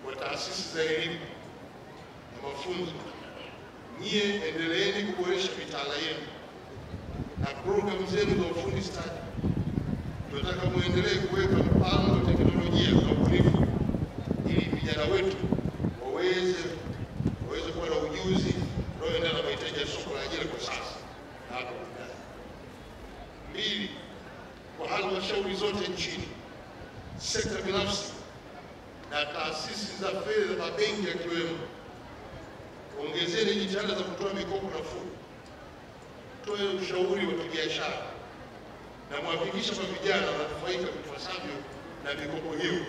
wa taasisi za elimu na mafunzo, nyie endeleeni kuboresha mitaala yenu na programu zenu za ufundi stadi. Tunataka muendelee kuweka mpango wa teknolojia na ubunifu ili vijana wetu waweze kuwa na ujuzi unaoendana na mahitaji ya soko la ajira kwa sasa na hapo baadaye. 2, kwa halmashauri zote nchini, sekta binafsi na taasisi za fedha na benki yakiwemo, ongezeni jitihada za kutoa mikopo nafuu, toe ushauri wa kibiashara na muhakikisha kwa vijana wananufaika vipasavyo na mikopo hiyo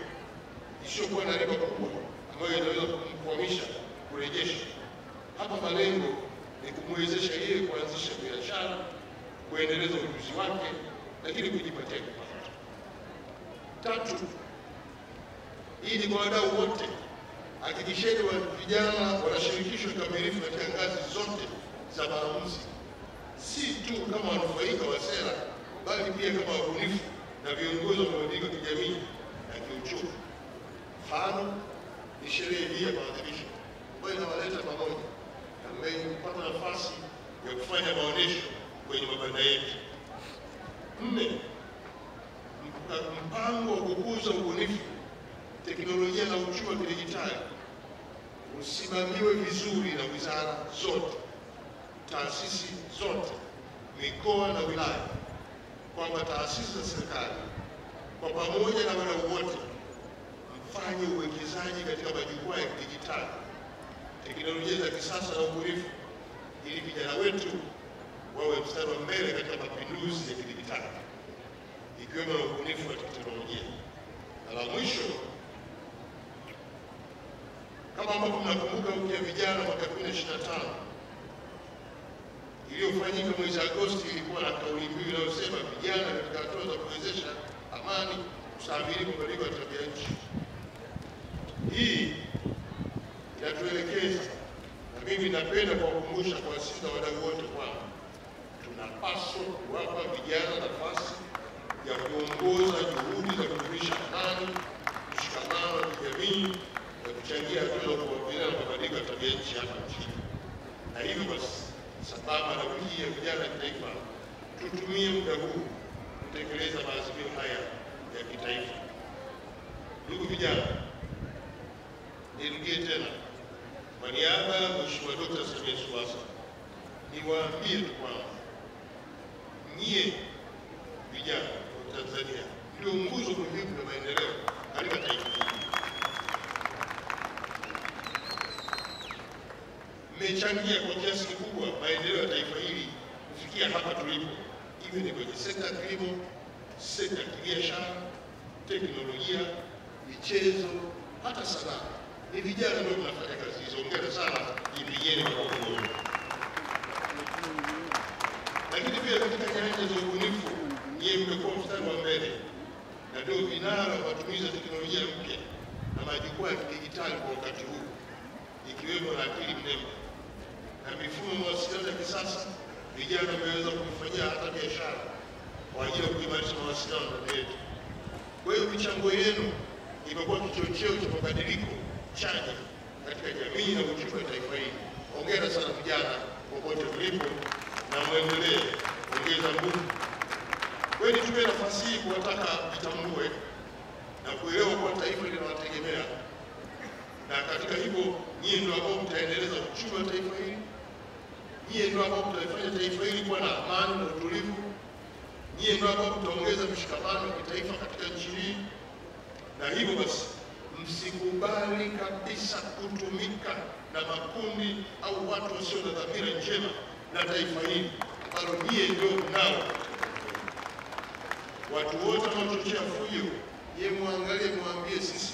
isiyokuwa na riba kubwa ambayo inaweza kumkwamisha kurejesha. Hapa malengo ni kumwezesha yeye kuanzisha biashara, kuendeleza ujuzi wake, lakini kujipatia kipato. 3, hii ni kwa wadau wote. Hakikisheni vijana wanashirikishwa kikamilifu katika ngazi zote za maamuzi, si tu kama wanufaika wa sera, bali pia kama wabunifu na viongozi wa mabadiliko ya kijamii na kiuchumi. Mfano ni sherehe hii ya maadhimisho ambayo inawaleta pamoja na mmepata nafasi ya kufanya maonesho kwenye mabanda yetu. 4, mpango wa kukuza ubunifu, teknolojia na uchumi wa kidijitali usimamiwe vizuri na wizara zote, taasisi zote, mikoa na wilaya, kwamba taasisi za serikali kwa pamoja na wadau wote mfanye uwekezaji katika majukwaa ya kidijitali, teknolojia za kisasa na ubunifu, ili vijana wetu wawe mstari wa mbele katika mapinduzi ya kidijitali, ikiwemo na ubunifu wa teknolojia. Na la mwisho, kama ambavyo mnakumbuka wiki ya vijana mwaka 2025 iliyofanyika mwezi Agosti, ilikuwa na kauli mbiu inayosema vijana katika hatua za kuwezesha amani, ustahimili, mabadiliko ya tabia nchi. Hii inatuelekeza, na mimi napenda kuwakumbusha kwa sisi na wadau wote kwamba tunapaswa kuwapa vijana nafasi ya kuongoza juhudi za kudumisha amani, mshikamano wa kijamii na kuchangia hatua za kukabiliana na mabadiliko ya tabia nchi hapa nchini. Na hivyo basi, sambamba na wiki ya vijana kitaifa, tutumie muda huu kutekeleza maazimio haya ya kitaifa. Ndugu vijana, nirudie tena kwa niaba ya Mheshimiwa Dr. Samia Suluhu Hassan niwaambie tu kwamba nyie vijana wa Tanzania ndio nguzo muhimu ya maendeleo katika taifa hili. Mmechangia kwa kiasi kikubwa maendeleo ya taifa hili kufikia hapa tulipo, iwe ni kwenye sekta ya kilimo, sekta ya kibiashara, teknolojia, michezo, hata sanaa. Ni vijana ndio mnafanya kazi hizo. Hongera sana, jipigeni kwa pamoja. Lakini pia katika nyanja za ubunifu, nyie mmekuwa mstari wa mbele na ndio vinara wa matumizi ya teknolojia mpya na majukwaa ya kidijitali kwa wakati huu, ikiwemo na akili mnemba na mifumo ya mawasiliano ya kisasa. Vijana wameweza kufanyia hata biashara kwa ajili ya kuimarisha mawasiliano ndani yetu. Kwa hiyo michango yenu imekuwa kichocheo cha mabadiliko chanya katika jamii na uchumi wa taifa hili. Hongera sana vijana popote mlipo, na muendelee kuongeza nguvu. Kweli tupe nafasi hii kuwataka jitambue na kuelewa kwa taifa linawategemea, na katika hivyo nyie ndio ambao mtaendeleza uchumi wa taifa hili, nyie ndio ambao mtaifanya taifa hili kuwa na amani na utulivu, nyie ndio ambao mtaongeza mshikamano wa kitaifa katika nchi hii. Na hivyo basi, msikubali kabisa kutumika na makundi au watu wasio na dhamira njema na taifa hili ambalo nyie ndio mnao. Watu wote wanaochochea fujo, yeye muangalie, muambie sisi